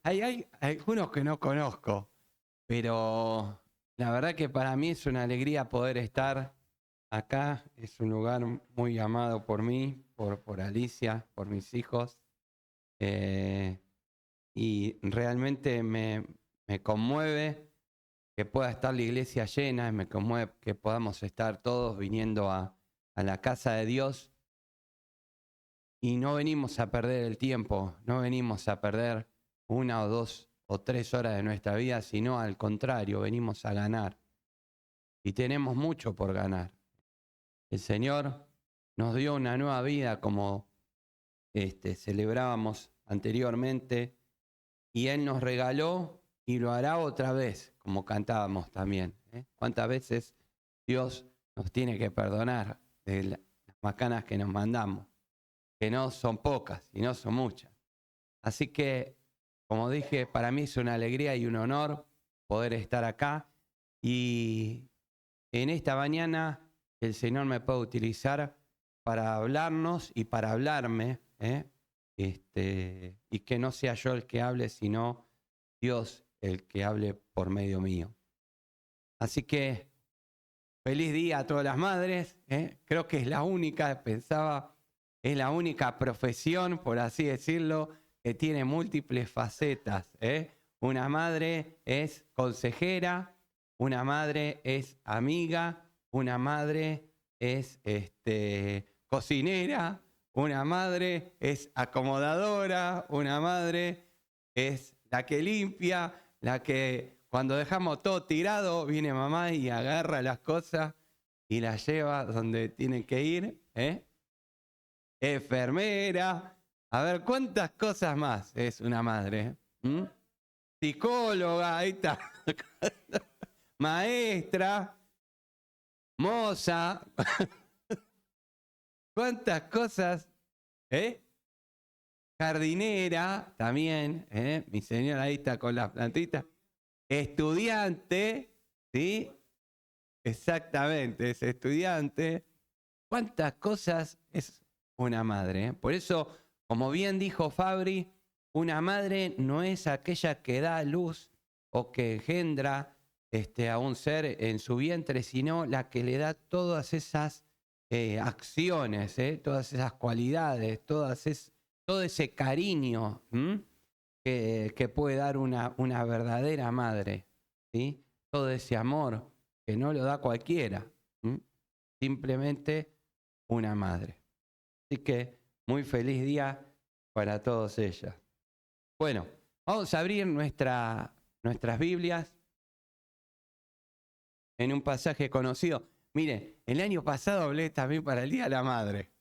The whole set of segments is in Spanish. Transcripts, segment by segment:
Hay algunos que no conozco, pero la verdad que para mí es una alegría poder estar acá. Es un lugar muy amado por mí, por Alicia, por mis hijos. eh, y realmente me conmueve que pueda estar la iglesia llena, me conmueve que podamos estar todos viniendo a la casa de Dios. Y no venimos a perder el tiempo, no venimos a perder 1 o 2 o 3 horas de nuestra vida, sino al contrario, venimos a ganar. Y tenemos mucho por ganar. El Señor nos dio una nueva vida como celebrábamos anteriormente, y Él nos regaló y lo hará otra vez, como cantábamos también. ¿Cuántas veces Dios nos tiene que perdonar de las macanas que nos mandamos? Que no son pocas y no son muchas. Así que, como dije, para mí es una alegría y un honor poder estar acá, y en esta mañana el Señor me puede utilizar para hablarnos y para hablarme, y que no sea yo el que hable, sino Dios el que hable por medio mío. Así que feliz día a todas las madres. Creo que es la única, pensaba, es la única profesión, por así decirlo, que tiene múltiples facetas. Una madre es consejera, una madre es amiga, una madre es cocinera, una madre es acomodadora, una madre es la que limpia, la que cuando dejamos todo tirado, viene mamá y agarra las cosas y las lleva donde tienen que ir. Enfermera, a ver, ¿cuántas cosas más es una madre? Psicóloga, ahí está. Maestra, moza, ¿cuántas cosas? Jardinera, también, mi señora ahí está con las plantitas. Estudiante, ¿sí? Exactamente, es estudiante. ¿Cuántas cosas es una madre? Por eso, como bien dijo Fabri, una madre no es aquella que da a luz o que engendra a un ser en su vientre, sino la que le da todas esas acciones, todas esas cualidades, todo ese cariño que puede dar una verdadera madre, ¿sí? Todo ese amor que no lo da cualquiera, simplemente una madre. Así que muy feliz día para todos ellas. Bueno, vamos a abrir nuestras Biblias en un pasaje conocido. Mire, el año pasado hablé también para el Día de la Madre,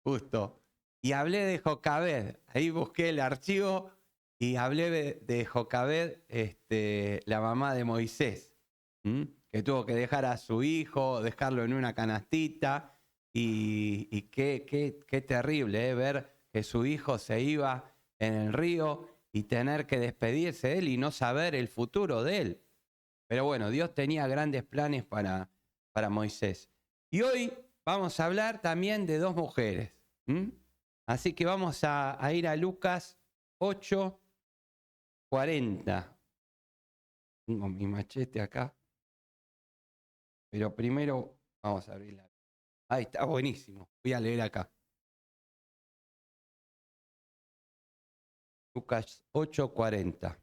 justo, y hablé de Jocabed. Ahí busqué el archivo y hablé de Jocabed, la mamá de Moisés, que tuvo que dejar a su hijo, dejarlo en una canastita, y qué terrible, ver que su hijo se iba en el río y tener que despedirse de él y no saber el futuro de él. Pero bueno, Dios tenía grandes planes para Moisés. Y hoy vamos a hablar también de 2 mujeres. Así que vamos a ir a Lucas 8:40. Tengo mi machete acá, pero primero vamos a abrirla. Ahí está, buenísimo. Voy a leer acá. Lucas 8:40.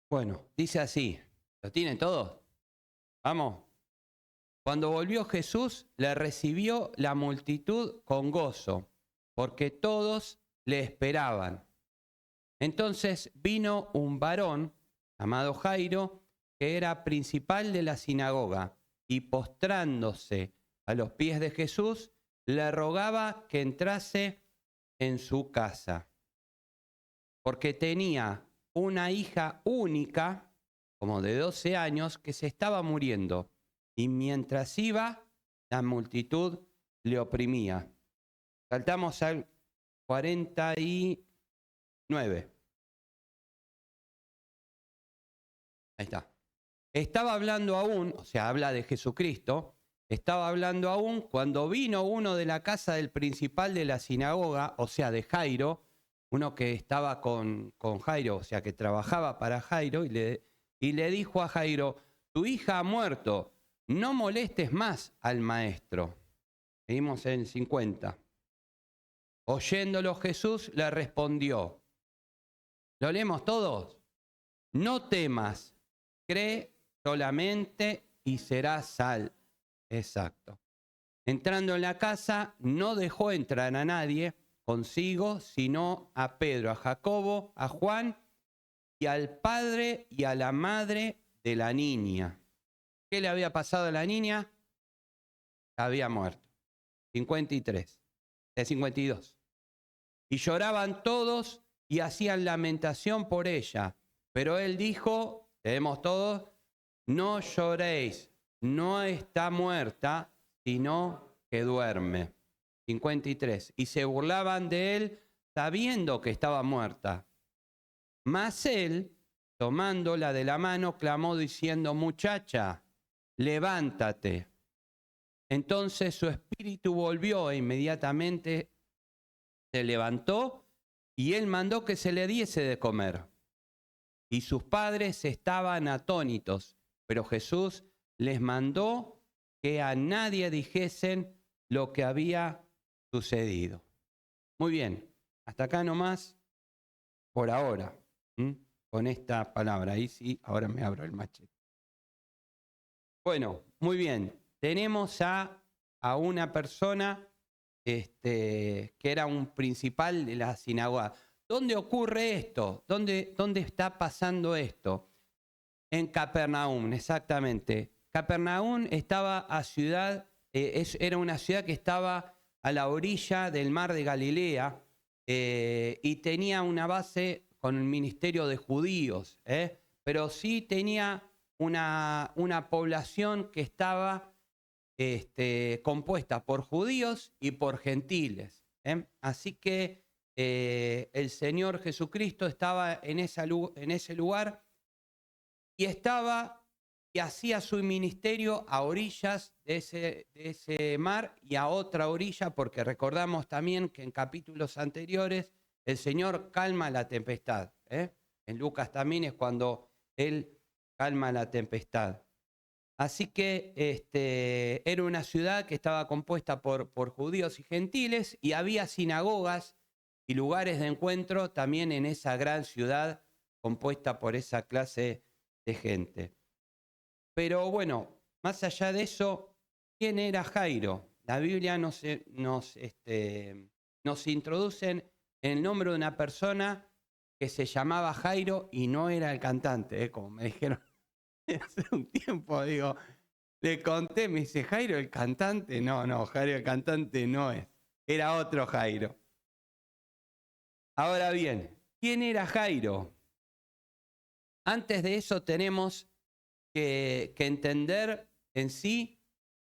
Bueno, dice así. ¿Lo tienen todos? Vamos. Cuando volvió Jesús, le recibió la multitud con gozo, porque todos le esperaban. Entonces vino un varón llamado Jairo, que era principal de la sinagoga, y postrándose a los pies de Jesús, le rogaba que entrase en su casa, porque tenía una hija única, como de 12 años, que se estaba muriendo, y mientras iba, la multitud le oprimía. Saltamos al 49. Ahí está. Estaba hablando aún, o sea, habla de Jesucristo, estaba hablando aún cuando vino uno de la casa del principal de la sinagoga, o sea, de Jairo, uno que estaba con Jairo, o sea, que trabajaba para Jairo, y le dijo a Jairo, tu hija ha muerto, no molestes más al maestro. Seguimos en 50. Oyéndolo Jesús le respondió, ¿lo leemos todos? No temas, cree solamente y serás salvo. Exacto. Entrando en la casa, no dejó entrar a nadie consigo, sino a Pedro, a Jacobo, a Juan y al padre y a la madre de la niña. ¿Qué le había pasado a la niña? Había muerto. 53. 52. Y lloraban todos y hacían lamentación por ella. Pero él dijo, leemos todos, no lloréis, no está muerta, sino que duerme. 53. Y se burlaban de él sabiendo que estaba muerta. Mas él, tomándola de la mano, clamó diciendo, muchacha, levántate. Entonces su espíritu volvió e inmediatamente se levantó y él mandó que se le diese de comer. Y sus padres estaban atónitos, pero Jesús les mandó que a nadie dijesen lo que había sucedido. Muy bien, hasta acá nomás por ahora, con esta palabra. Ahí sí, ahora me abro el machete. Bueno, muy bien, tenemos a una persona que era un principal de la sinagoga. ¿Dónde ocurre esto? ¿Dónde está pasando esto? En Capernaum, exactamente. Capernaum estaba era una ciudad que estaba a la orilla del mar de Galilea y tenía una base con el ministerio de judíos, pero sí tenía una población que estaba compuesta por judíos y por gentiles. Así que el Señor Jesucristo estaba en ese lugar y hacía su ministerio a orillas de ese mar y a otra orilla, porque recordamos también que en capítulos anteriores el Señor calma la tempestad. En Lucas también es cuando Él calma la tempestad. Así que era una ciudad que estaba compuesta por judíos y gentiles y había sinagogas y lugares de encuentro también en esa gran ciudad compuesta por esa clase de gente. Pero bueno, más allá de eso, ¿quién era Jairo? La Biblia nos introduce en el nombre de una persona que se llamaba Jairo y no era el cantante, como me dijeron hace un tiempo, digo, le conté, me dice, ¿Jairo el cantante? No, Jairo el cantante no es, era otro Jairo. Ahora bien, ¿quién era Jairo? Antes de eso tenemos que entender en sí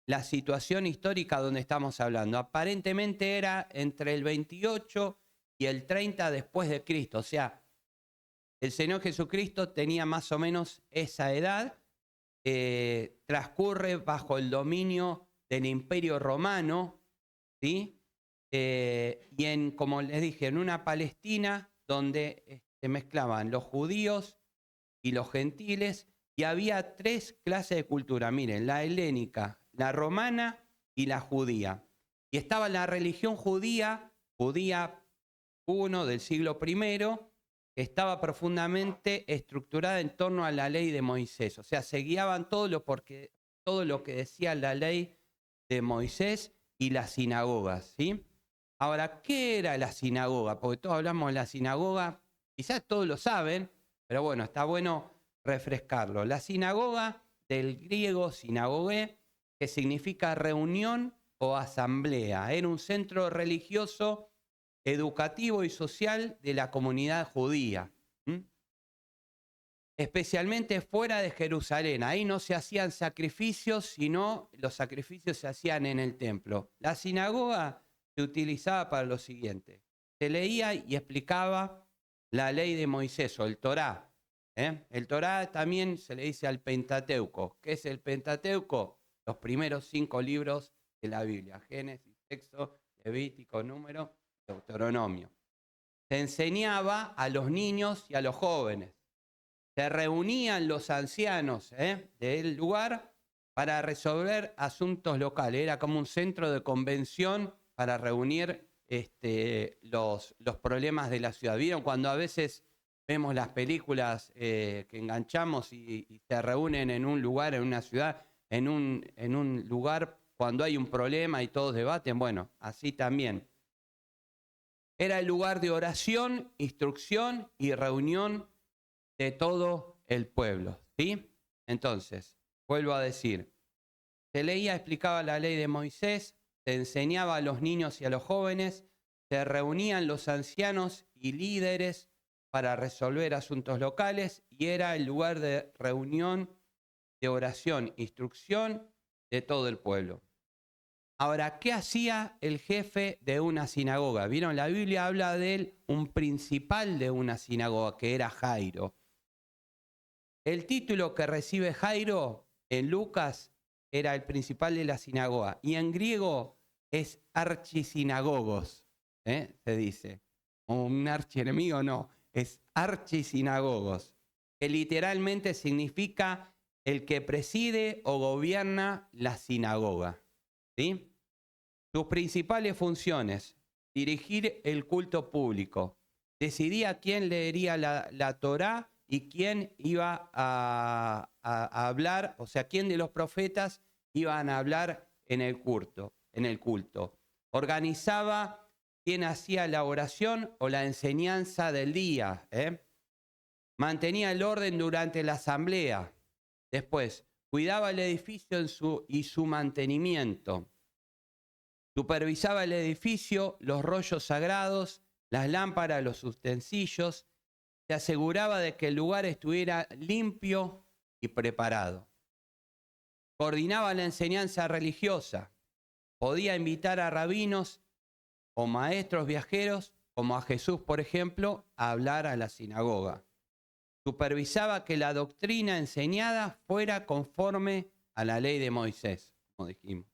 la situación histórica donde estamos hablando. Aparentemente era entre el 28 y el 30 después de Cristo, o sea, el Señor Jesucristo tenía más o menos esa edad, transcurre bajo el dominio del Imperio Romano, ¿sí? Y como les dije, en una Palestina donde se mezclaban los judíos y los gentiles, y había tres clases de cultura, miren, la helénica, la romana y la judía. Y estaba la religión judía I del siglo I, que estaba profundamente estructurada en torno a la ley de Moisés. O sea, se guiaban todo lo que decía la ley de Moisés y las sinagogas, ¿sí? Ahora, ¿qué era la sinagoga? Porque todos hablamos de la sinagoga, quizás todos lo saben, pero bueno, está bueno refrescarlo. La sinagoga, del griego sinagogué, que significa reunión o asamblea, era un centro religioso, educativo y social de la comunidad judía, especialmente fuera de Jerusalén. Ahí no se hacían sacrificios, sino los sacrificios se hacían en el templo. La sinagoga se utilizaba para lo siguiente: se leía y explicaba la ley de Moisés o el Torá, El Torá también se le dice al Pentateuco. ¿Qué es el Pentateuco? Los primeros 5 libros de la Biblia: Génesis, Éxodo, Levítico, Número, Deuteronomio. Se enseñaba a los niños y a los jóvenes. Se reunían los ancianos del lugar para resolver asuntos locales. Era como un centro de convención para reunir los problemas de la ciudad. ¿Vieron cuando a veces vemos las películas que enganchamos y se reúnen en un lugar, en una ciudad, en un lugar cuando hay un problema y todos debaten? Bueno, así también. Era el lugar de oración, instrucción y reunión de todo el pueblo, ¿sí? Entonces, vuelvo a decir, se leía, explicaba la ley de Moisés, se enseñaba a los niños y a los jóvenes, se reunían los ancianos y líderes para resolver asuntos locales y era el lugar de reunión, de oración, instrucción de todo el pueblo. Ahora, ¿qué hacía el jefe de una sinagoga? ¿Vieron? La Biblia habla de él, un principal de una sinagoga, que era Jairo. El título que recibe Jairo en Lucas era el principal de la sinagoga. Y en griego es archisinagogos, se dice. Un archienemigo no, es archisinagogos, que literalmente significa el que preside o gobierna la sinagoga, ¿sí? Sus principales funciones: dirigir el culto público, decidía quién leería la Torá y quién iba a hablar, o sea, quién de los profetas iban a hablar en el culto. Organizaba quién hacía la oración o la enseñanza del día. Mantenía el orden durante la asamblea. Después, cuidaba el edificio y su mantenimiento. Supervisaba el edificio, los rollos sagrados, las lámparas, los utensilios. Se aseguraba de que el lugar estuviera limpio y preparado. Coordinaba la enseñanza religiosa. Podía invitar a rabinos o maestros viajeros, como a Jesús, por ejemplo, a hablar a la sinagoga. Supervisaba que la doctrina enseñada fuera conforme a la ley de Moisés, como dijimos.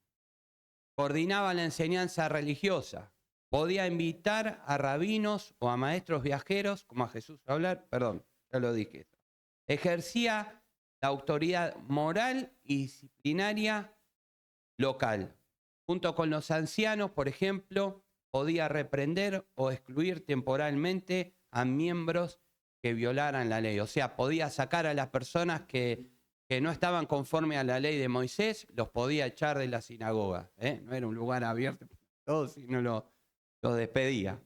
Coordinaba la enseñanza religiosa. Podía invitar a rabinos o a maestros viajeros, como a Jesús, a hablar. Perdón, ya lo dije. Ejercía la autoridad moral y disciplinaria local. Junto con los ancianos, por ejemplo, podía reprender o excluir temporalmente a miembros que violaran la ley. O sea, podía sacar a las personas que no estaban conforme a la ley de Moisés, los podía echar de la sinagoga. No era un lugar abierto para todos, sino lo despedía.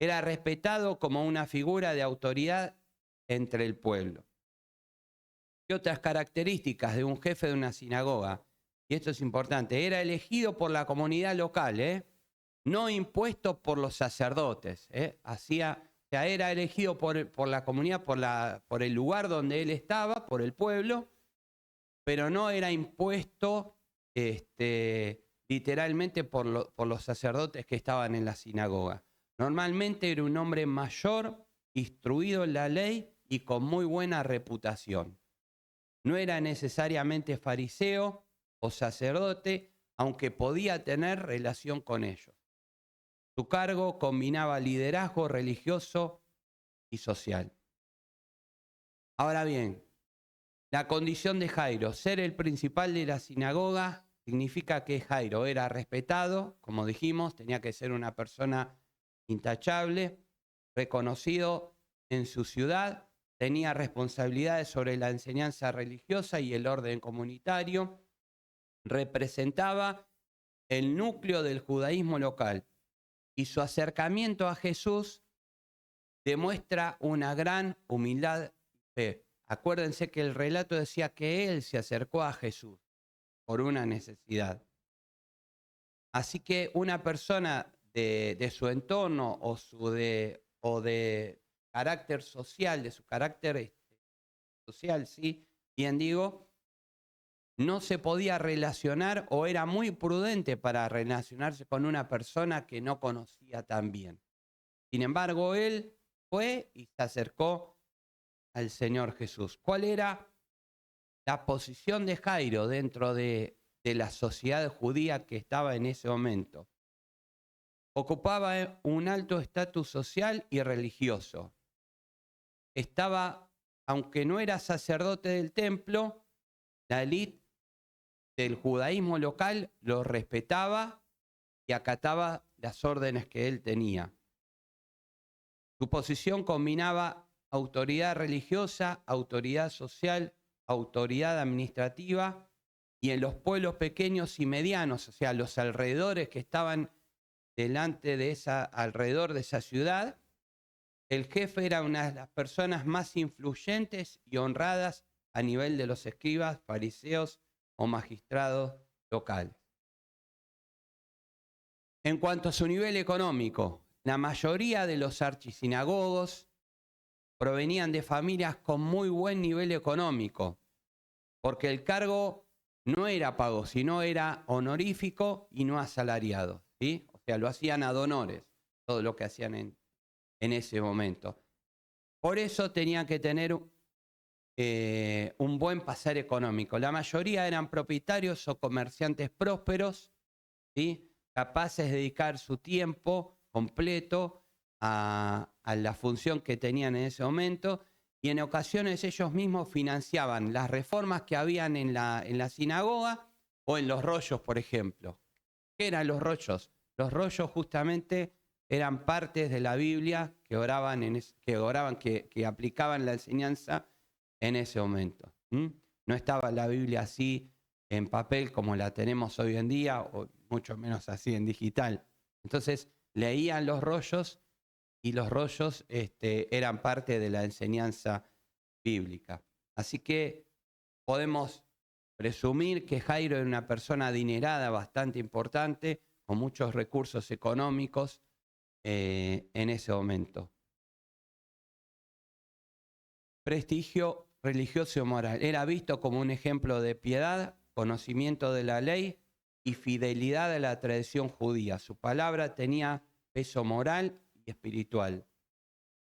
Era respetado como una figura de autoridad entre el pueblo. ¿Qué otras características de un jefe de una sinagoga? Y esto es importante: era elegido por la comunidad local, no impuesto por los sacerdotes. Era elegido por la comunidad, por el lugar donde él estaba, por el pueblo, pero no era impuesto literalmente por los sacerdotes que estaban en la sinagoga. Normalmente era un hombre mayor, instruido en la ley y con muy buena reputación. No era necesariamente fariseo o sacerdote, aunque podía tener relación con ellos. Su cargo combinaba liderazgo religioso y social. Ahora bien, la condición de Jairo, ser el principal de la sinagoga, significa que Jairo era respetado, como dijimos, tenía que ser una persona intachable, reconocido en su ciudad, tenía responsabilidades sobre la enseñanza religiosa y el orden comunitario, representaba el núcleo del judaísmo local y su acercamiento a Jesús demuestra una gran humildad y fe. Acuérdense que el relato decía que él se acercó a Jesús por una necesidad. Así que una persona de su entorno o de carácter social, de su carácter social, sí, bien digo, no se podía relacionar o era muy prudente para relacionarse con una persona que no conocía tan bien. Sin embargo, él fue y se acercó al Señor Jesús. ¿Cuál era la posición de Jairo dentro de la sociedad judía que estaba en ese momento? Ocupaba un alto estatus social y religioso. Estaba, aunque no era sacerdote del templo, la élite del judaísmo local lo respetaba y acataba las órdenes que él tenía. Su posición combinaba autoridad religiosa, autoridad social, autoridad administrativa, y en los pueblos pequeños y medianos, o sea, los alrededores que estaban alrededor de esa ciudad, el jefe era una de las personas más influyentes y honradas a nivel de los escribas, fariseos o magistrados locales. En cuanto a su nivel económico, la mayoría de los archisinagogos provenían de familias con muy buen nivel económico, porque el cargo no era pago, sino era honorífico y no asalariado, ¿sí? O sea, lo hacían ad honores, todo lo que hacían en ese momento. Por eso tenían que tener un buen pasar económico. La mayoría eran propietarios o comerciantes prósperos, ¿sí? Capaces de dedicar su tiempo completo a la función que tenían en ese momento, y en ocasiones ellos mismos financiaban las reformas que habían en la sinagoga o en los rollos, por ejemplo. ¿Qué eran los rollos? Los rollos justamente eran partes de la Biblia que aplicaban la enseñanza en ese momento. No estaba la Biblia así en papel como la tenemos hoy en día, o mucho menos así en digital. Entonces leían los rollos, y los rollos eran parte de la enseñanza bíblica. Así que podemos presumir que Jairo era una persona adinerada, bastante importante, con muchos recursos económicos en ese momento. Prestigio religioso y moral. Era visto como un ejemplo de piedad, conocimiento de la ley y fidelidad a la tradición judía. Su palabra tenía peso moral y espiritual.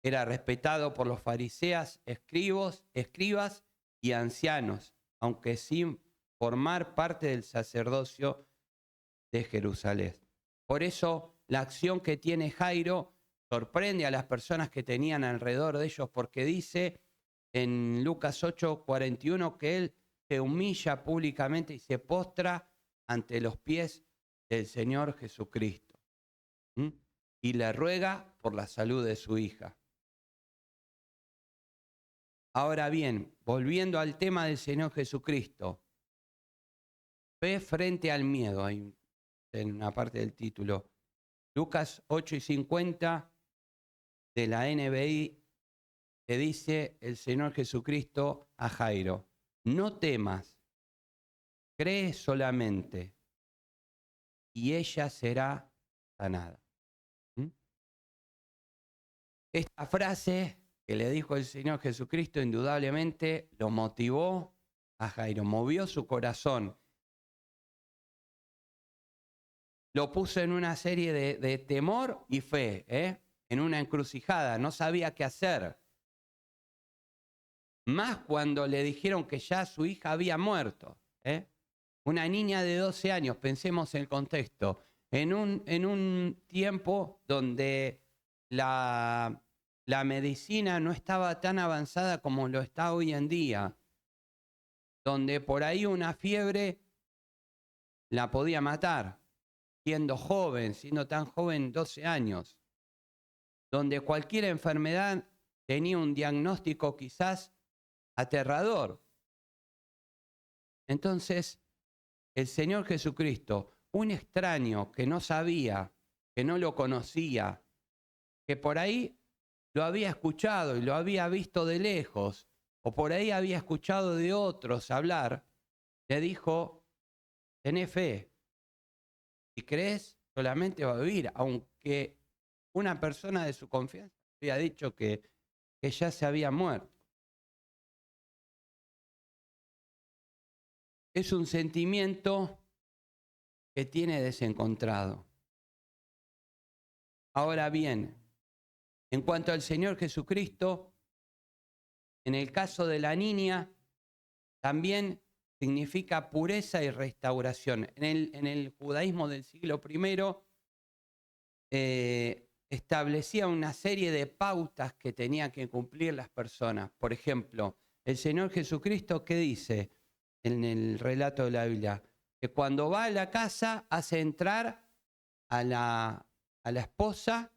Era respetado por los fariseos, escribas y ancianos, aunque sin formar parte del sacerdocio de Jerusalén. Por eso la acción que tiene Jairo sorprende a las personas que tenían alrededor de ellos, porque dice en Lucas 8:41 que él se humilla públicamente y se postra ante los pies del Señor Jesucristo. Y le ruega por la salud de su hija. Ahora bien, volviendo al tema del Señor Jesucristo, fe frente al miedo, hay en una parte del título. Lucas 8:50 de la NBI, que dice el Señor Jesucristo a Jairo: no temas, cree solamente y ella será sanada. Esta frase que le dijo el Señor Jesucristo indudablemente lo motivó a Jairo, movió su corazón, lo puso en una serie de temor y fe, en una encrucijada, no sabía qué hacer. Más cuando le dijeron que ya su hija había muerto. Una niña de 12 años, pensemos en el contexto, en un tiempo donde la medicina no estaba tan avanzada como lo está hoy en día, donde por ahí una fiebre la podía matar, siendo tan joven, 12 años, donde cualquier enfermedad tenía un diagnóstico quizás aterrador. Entonces, el Señor Jesucristo, un extraño que no sabía, que no lo conocía, que por ahí lo había escuchado y lo había visto de lejos, o por ahí había escuchado de otros hablar, le dijo: tené fe, si crees solamente va a vivir, aunque una persona de su confianza había dicho que ya se había muerto. Es un sentimiento que tiene desencontrado. Ahora bien, en cuanto al Señor Jesucristo, En el caso de la niña, también significa pureza y restauración. En el judaísmo del siglo I establecía una serie de pautas que tenían que cumplir las personas. Por ejemplo, el Señor Jesucristo, ¿qué dice en el relato de la Biblia? Que cuando va a la casa hace entrar a la esposa,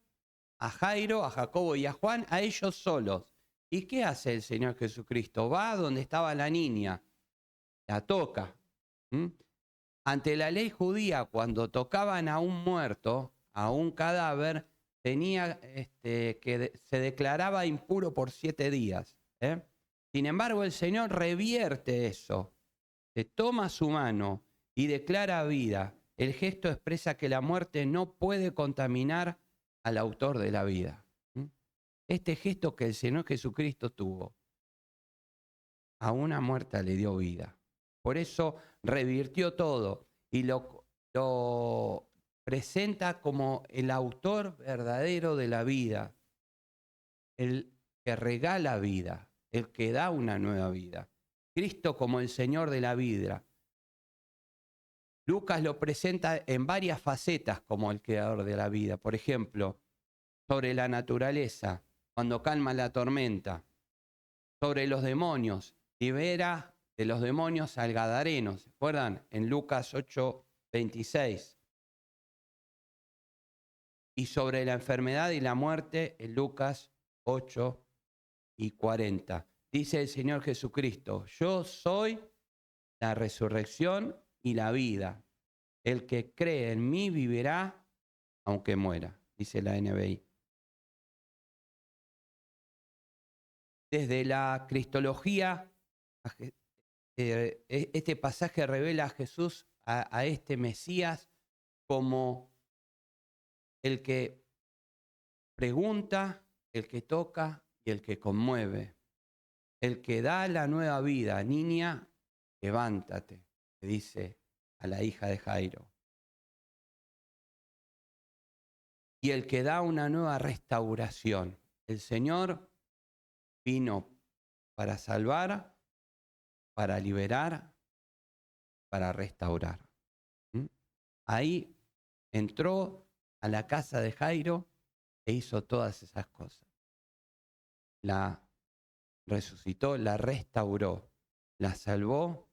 a Jairo, a Jacobo y a Juan, a ellos solos. ¿Y qué hace el Señor Jesucristo? Va donde estaba la niña, la toca. ¿Mm? Ante la ley judía, cuando tocaban a un muerto, a un cadáver, tenía se declaraba impuro por 7 días. Sin embargo, el Señor revierte eso. Se toma su mano y declara vida. El gesto expresa que la muerte no puede contaminar al autor de la vida. Este gesto que el Señor Jesucristo tuvo, a una muerta le dio vida. Por eso revirtió todo y lo presenta como el autor verdadero de la vida, el que regala vida, el que da una nueva vida. Cristo como el Señor de la vida. Lucas lo presenta en varias facetas como el creador de la vida. Por ejemplo, sobre la naturaleza, cuando calma la tormenta. Sobre los demonios, libera de los demonios al gadareno. ¿Se acuerdan? En Lucas 8:26. Y sobre la enfermedad y la muerte en Lucas 8:40. Dice el Señor Jesucristo: yo soy la resurrección y la vida. El que cree en mí vivirá aunque muera, dice la NBI. Desde la cristología, este pasaje revela a Jesús, a este Mesías, como el que pregunta, el que toca y el que conmueve. El que da la nueva vida. Niña, levántate, le dice a la hija de Jairo. Y el que da una nueva restauración. El Señor vino para salvar, para liberar, para restaurar. Ahí entró a la casa de Jairo e hizo todas esas cosas. La resucitó, la restauró, la salvó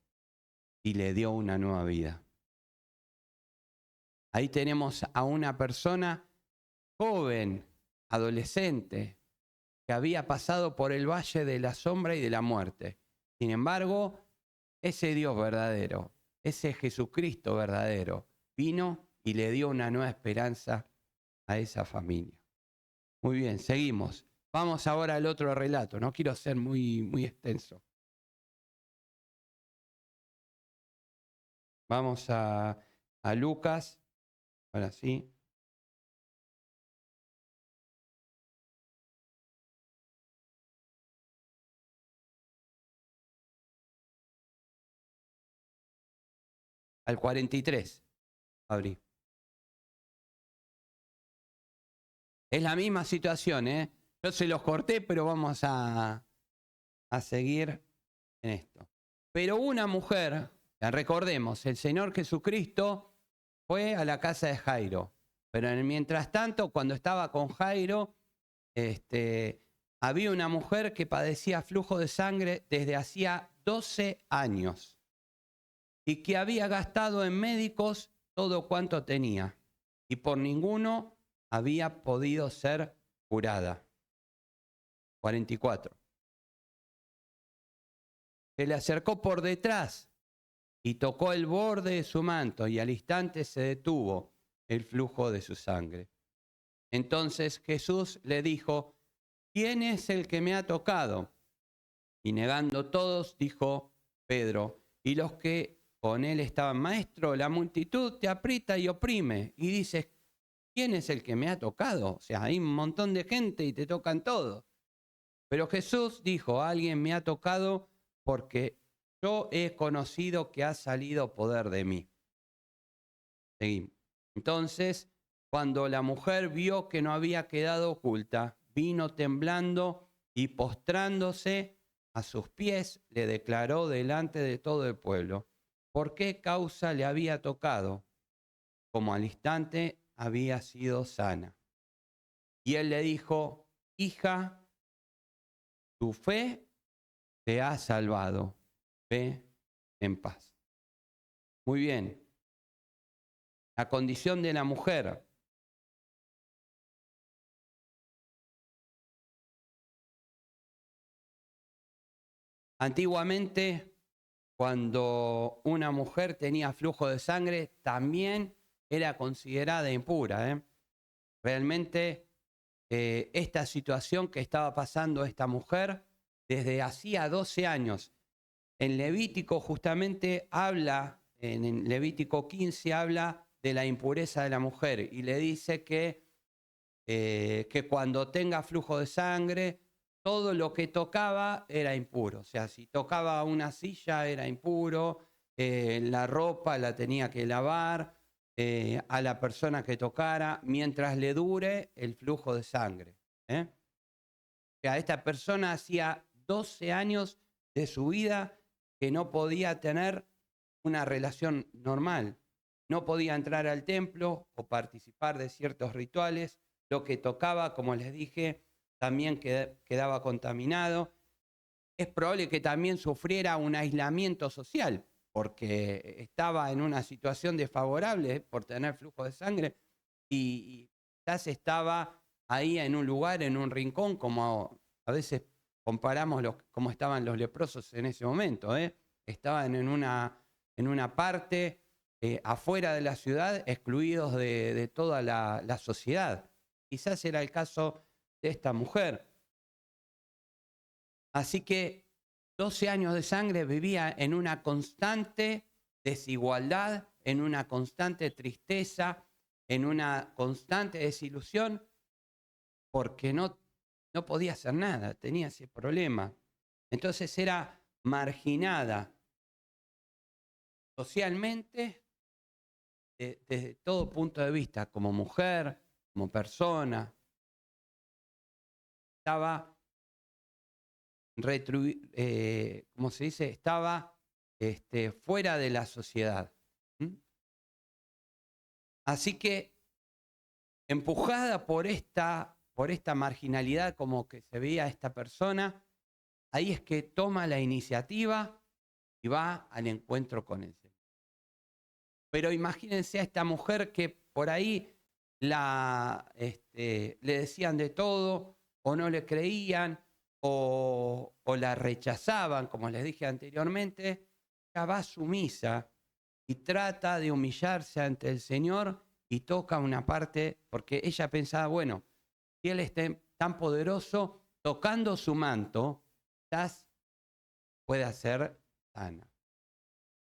y le dio una nueva vida. Ahí tenemos a una persona joven, adolescente, que había pasado por el valle de la sombra y de la muerte. Sin embargo, ese Dios verdadero, ese Jesucristo verdadero, vino y le dio una nueva esperanza a esa familia. Muy bien, seguimos. Vamos ahora al otro relato. No quiero ser muy extenso. Vamos a Lucas. Ahora sí. Al 43. Abrí. Es la misma situación, ¿eh? Yo se los corté, pero vamos a seguir en esto. Pero una mujer, recordemos, el Señor Jesucristo fue a la casa de Jairo. Pero mientras tanto, cuando estaba con Jairo, había una mujer que padecía flujo de sangre desde hacía 12 años y que había gastado en médicos todo cuanto tenía y por ninguno había podido ser curada. 44. Se le acercó por detrás y tocó el borde de su manto y al instante se detuvo el flujo de su sangre. Entonces Jesús le dijo: ¿quién es el que me ha tocado? Y negando todos, dijo Pedro, y los que con él estaban: maestro, la multitud te aprieta y oprime. Y dices: ¿quién es el que me ha tocado? O sea, hay un montón de gente y te tocan todos. Pero Jesús dijo: alguien me ha tocado porque yo he conocido que ha salido poder de mí. Seguimos. Entonces, cuando la mujer vio que no había quedado oculta, vino temblando y postrándose a sus pies, le declaró delante de todo el pueblo por qué causa le había tocado, como al instante había sido sana. Y él le dijo: hija, tu fe te ha salvado, ve en paz. Muy bien, la condición de la mujer. Antiguamente, cuando una mujer tenía flujo de sangre, también era considerada impura, ¿eh? Realmente, esta situación que estaba pasando esta mujer desde hacía 12 años. En Levítico justamente habla, en Levítico 15 habla de la impureza de la mujer y le dice que cuando tenga flujo de sangre, todo lo que tocaba era impuro. O sea, si tocaba una silla era impuro, la ropa la tenía que lavar, a la persona que tocara, mientras le dure el flujo de sangre. O sea, esta persona hacía 12 años de su vida que no podía tener una relación normal. No podía entrar al templo o participar de ciertos rituales. Lo que tocaba, como les dije, también quedaba contaminado. Es probable que también sufriera un aislamiento social, porque estaba en una situación desfavorable por tener flujo de sangre y quizás estaba ahí en un lugar, en un rincón, como a veces comparamos cómo estaban los leprosos en ese momento. Estaban en una parte afuera de la ciudad, excluidos de toda la sociedad. Quizás era el caso de esta mujer. Así que 12 años de sangre vivía en una constante desigualdad, en una constante tristeza, en una constante desilusión, porque no podía hacer nada, tenía ese problema. Entonces era marginada socialmente desde todo punto de vista, como mujer, como persona. Estaba ¿cómo se dice? Estaba fuera de la sociedad. ¿Mm? Así que, empujada por esta marginalidad, como que se veía esta persona, ahí es que toma la iniciativa y va al encuentro con el Señor. Pero imagínense a esta mujer que por ahí le decían de todo, o no le creían, o la rechazaban, como les dije anteriormente. Ella va sumisa y trata de humillarse ante el Señor y toca una parte, porque ella pensaba, bueno, si Él es tan poderoso, tocando su manto, quizás pueda ser sana.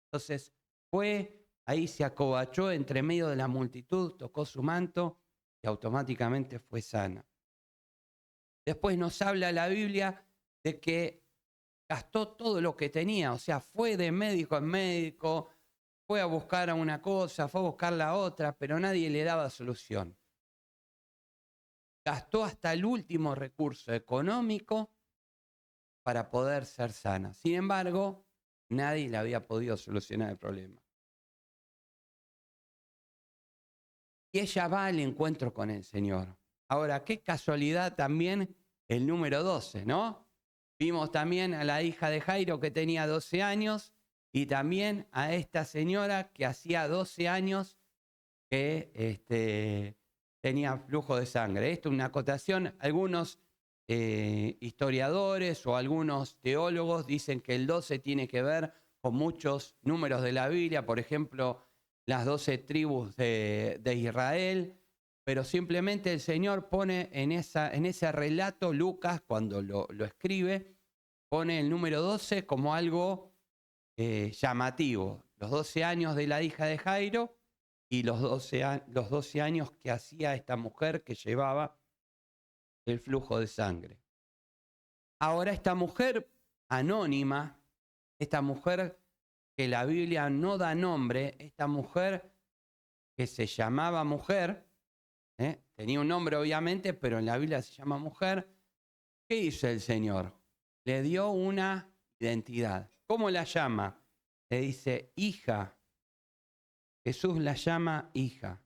Entonces fue, ahí se acobachó entre medio de la multitud, tocó su manto y automáticamente fue sana. Después nos habla la Biblia de que gastó todo lo que tenía, o sea, fue de médico en médico, fue a buscar a una cosa, fue a buscar la otra, pero nadie le daba solución. Gastó hasta el último recurso económico para poder ser sana. Sin embargo, nadie le había podido solucionar el problema. Y ella va al encuentro con el Señor. Ahora, qué casualidad también el número 12, ¿no? Vimos también a la hija de Jairo que tenía 12 años y también a esta señora que hacía 12 años que tenía flujo de sangre. Esto es una acotación. Algunos historiadores o algunos teólogos dicen que el 12 tiene que ver con muchos números de la Biblia, por ejemplo, las 12 tribus de Israel, pero simplemente el Señor pone en ese relato, Lucas, cuando lo escribe, pone el número 12 como algo llamativo. Los 12 años de la hija de Jairo y los 12 años que hacía esta mujer que llevaba el flujo de sangre. Ahora, esta mujer anónima, esta mujer que la Biblia no da nombre, esta mujer que se llamaba mujer, tenía un nombre obviamente, pero en la Biblia se llama mujer. ¿Qué hizo el Señor? le dio una identidad. ¿Cómo la llama? Le dice hija. Jesús la llama hija.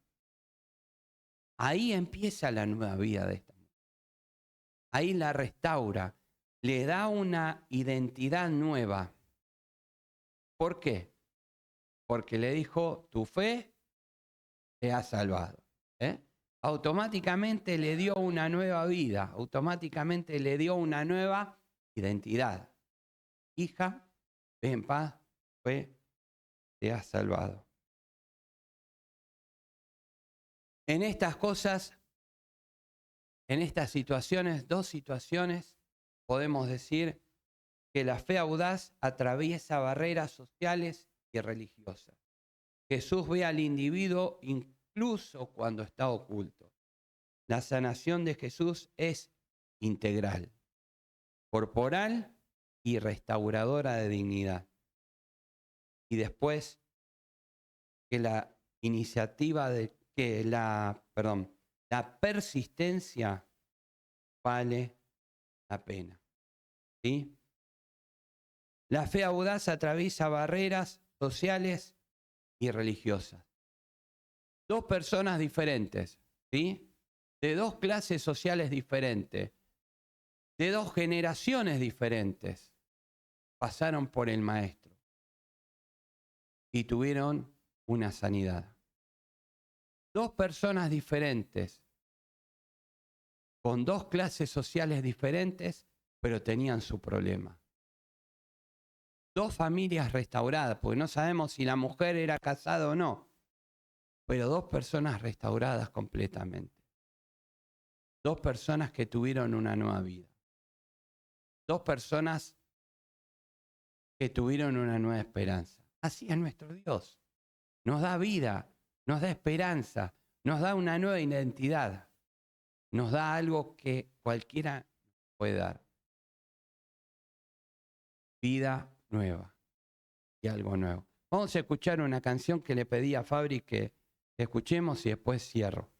Ahí empieza la nueva vida de esta mujer. Ahí la restaura. Le da una identidad nueva. ¿Por qué? Porque le dijo, tu fe te ha salvado. Automáticamente le dio una nueva vida. Automáticamente le dio una nueva identidad. Hija, ve en paz, fe te ha salvado. En estas cosas, en estas situaciones, dos situaciones, podemos decir que la fe audaz atraviesa barreras sociales y religiosas. Jesús ve al individuo incluso cuando está oculto. La sanación de Jesús es integral, corporal y restauradora de dignidad. Y después que la iniciativa de que la persistencia vale la pena. ¿Sí? La fe audaz atraviesa barreras sociales y religiosas. Dos personas diferentes, ¿sí? De dos clases sociales diferentes, de dos generaciones diferentes, pasaron por el Maestro y tuvieron una sanidad. Dos personas diferentes, con dos clases sociales diferentes, pero tenían su problema. Dos familias restauradas, porque no sabemos si la mujer era casada o no, pero dos personas restauradas completamente. Dos personas que tuvieron una nueva vida. Dos personas que tuvieron una nueva esperanza. Así es nuestro Dios. Nos da vida, nos da esperanza, nos da una nueva identidad. Nos da algo que cualquiera puede dar. Vida nueva y algo nuevo. Vamos a escuchar una canción que le pedí a Fabri que escuchemos y después cierro.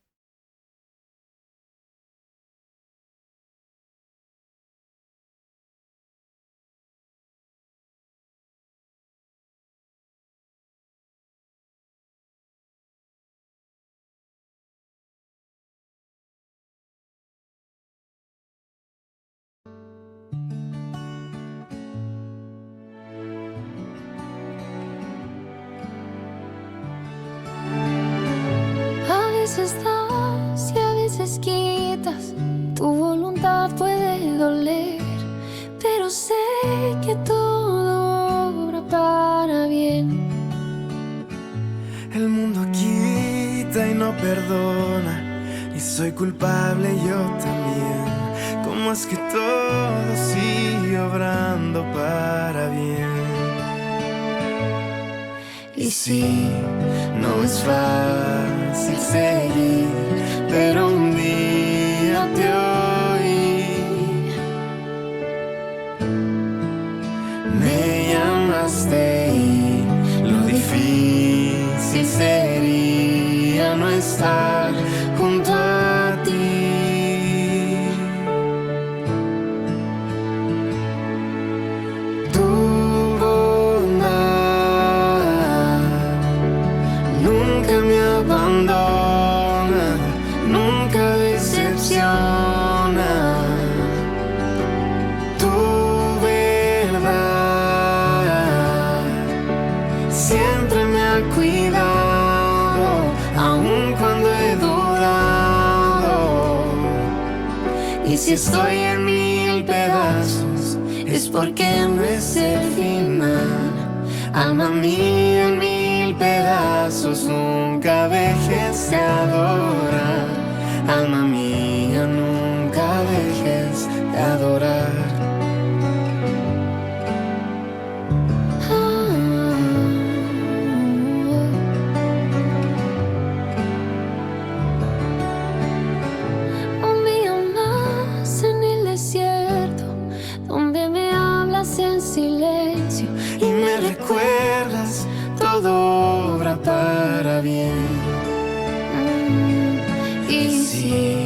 A veces das y a veces quitas, tu voluntad puede doler, pero sé que todo obra para bien. El mundo quita y no perdona, y soy culpable yo también. ¿Cómo es que todo sigue obrando para bien? Y sí, no es fácil seguir, pero un día te oí. Me llamaste y lo difícil sería no estar junto a ti. Tu bondad nunca me abandona, nunca decepciona. Tu verdad siempre me ha cuidado, aun cuando he dudado. Y si estoy en 1000 pedazos, es porque no es el final. Alma mía, en 1000 pedazos, nunca dejes de adorar. Alma mía, nunca dejes de adorar. Un día más en el desierto, donde me hablas en silencio Y me recuerdas, todo obra para bien. y Sí,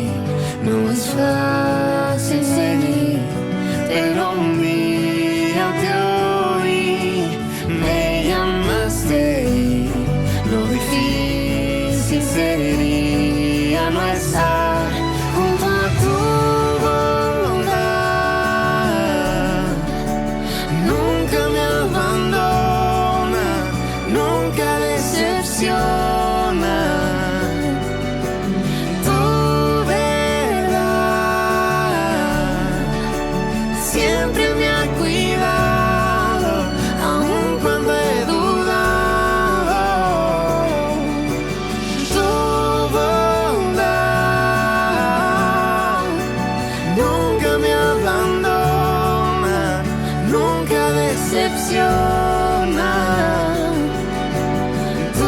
decepciona. Tu verdad siempre me ha cuidado, aun cuando he dudado. Tu bondad nunca me abandona, nunca decepciona. Tu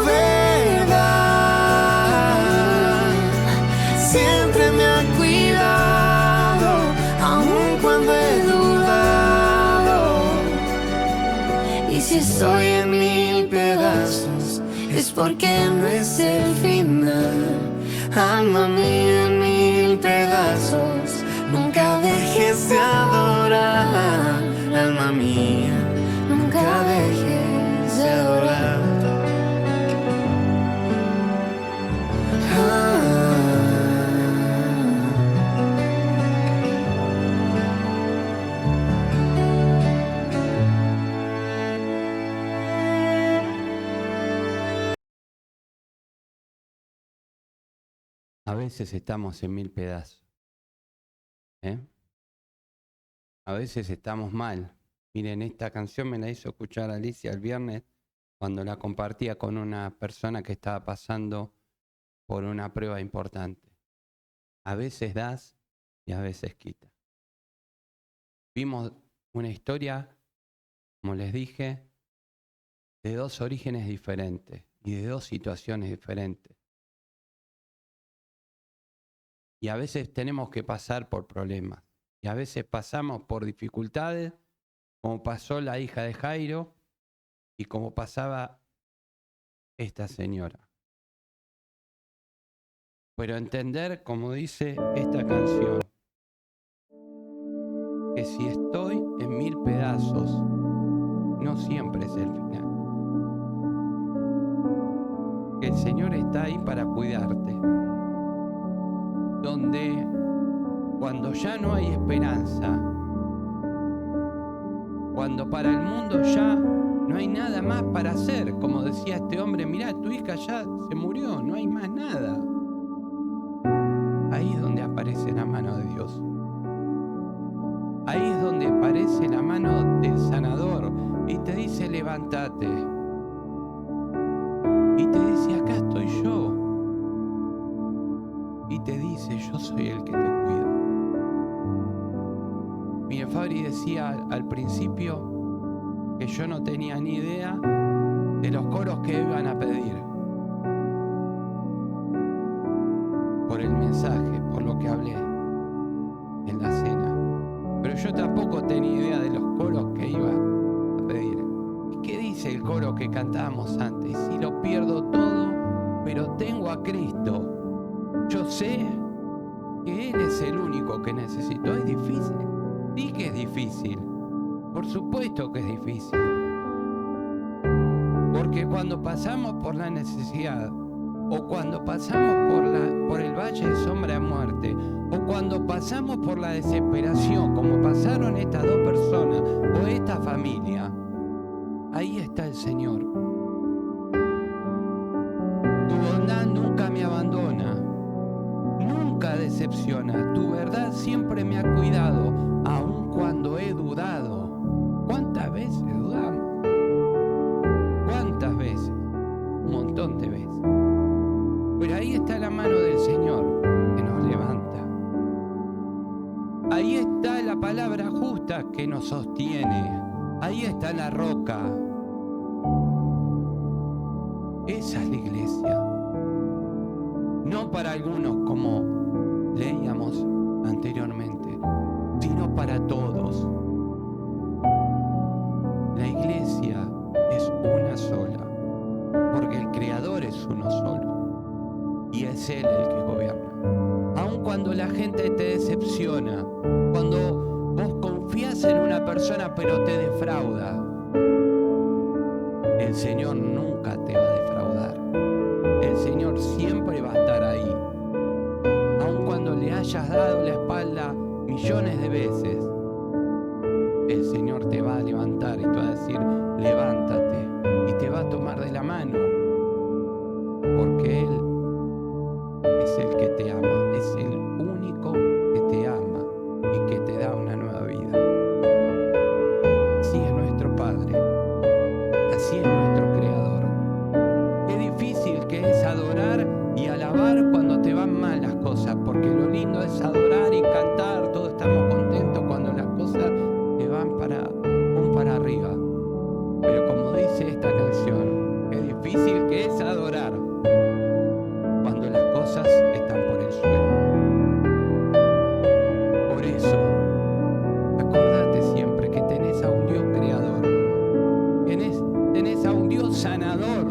verdad siempre me ha cuidado, aun cuando he dudado. Y si estoy en mil pedazos, es porque no es el final. Alma mía en mil pedazos, nunca dejes de adorar. Alma mía, nunca dejes de adorar. A veces estamos en mil pedazos. A veces estamos mal. Miren, esta canción me la hizo escuchar Alicia el viernes cuando la compartía con una persona que estaba pasando por una prueba importante. A veces das y a veces quitas. Vimos una historia, como les dije, de dos orígenes diferentes y de dos situaciones diferentes. Y a veces tenemos que pasar por problemas. Y a veces pasamos por dificultades, como pasó la hija de Jairo y como pasaba esta señora. Pero entender, como dice esta canción, que si estoy en mil pedazos, no siempre es el final. Que el Señor está ahí para cuidarte. Donde cuando ya no hay esperanza, cuando para el mundo ya no hay nada más para hacer, como decía este hombre, mirá, tu hija ya se murió, no hay más nada. Ahí es donde aparece la mano de Dios. Ahí es donde aparece la mano del sanador y te dice, levántate. Y te dice, acá estoy yo. Y te dice, yo soy el que te cuido. Mire, Fabri decía al principio que yo no tenía ni idea de los coros que iban a pedir. Por el mensaje, por lo que hablé en la cena. Pero yo tampoco tenía idea de los coros que iba a pedir. ¿Y qué dice el coro que cantábamos antes? Si lo pierdo todo, pero tengo a Cristo. Yo sé que Él es el único que necesito. ¿Es difícil? Sí que es difícil. Por supuesto que es difícil. Porque cuando pasamos por la necesidad, o cuando pasamos por el valle de sombra de muerte, o cuando pasamos por la desesperación, como pasaron estas dos personas o esta familia, ahí está el Señor. Tu bondad nunca me abandona. Nunca decepciona, tu verdad siempre me ha cuidado, aun cuando he dudado. ¿Cuántas veces dudamos? ¿Cuántas veces? Un montón de veces. Pero ahí está la mano del Señor que nos levanta. Ahí está la palabra justa que nos sostiene. Ahí está la roca. Esa es la iglesia. No para algunos, como leíamos anteriormente, sino para todos. La iglesia es una sola, porque el Creador es uno solo, y es Él el que gobierna. Aun cuando la gente te decepciona, cuando vos confías en una persona pero te defrauda, el Señor nunca te va a defraudar. El Señor siempre va a estar ahí. Aun cuando le hayas dado la espalda millones de veces, el Señor te va a levantar y te va a decir, levántate, y te va a tomar de la mano sanador,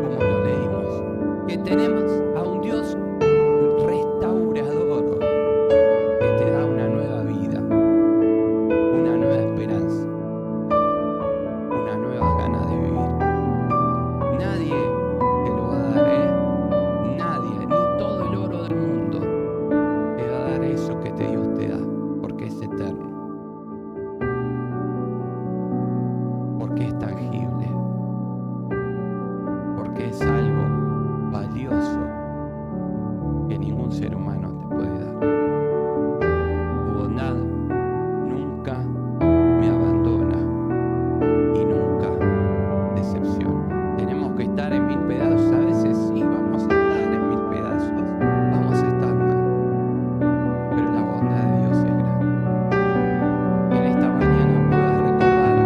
como lo leímos, que tenemos a un Dios restaurador que te da una nueva vida, una nueva esperanza, una nueva gana de vivir. Nadie te lo va a dar, nadie, ni todo el oro del mundo te va a dar eso que Dios te da, porque es eterno, porque es tangible, porque es algo valioso que ningún ser humano te puede dar. Tu bondad nunca me abandona y nunca decepciona. Tenemos que estar en 1000 pedazos, a veces sí, vamos a estar en 1000 pedazos, vamos a estar mal, pero la bondad de Dios es grande. Que en esta mañana puedas recordar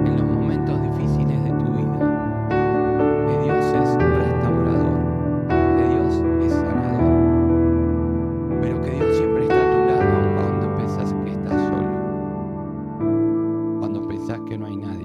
en los momentos difíciles de tu vida que Dios es restaurador, que Dios es sanador, pero que Dios siempre está a tu lado aun cuando pensás que estás solo, cuando pensás que no hay nadie.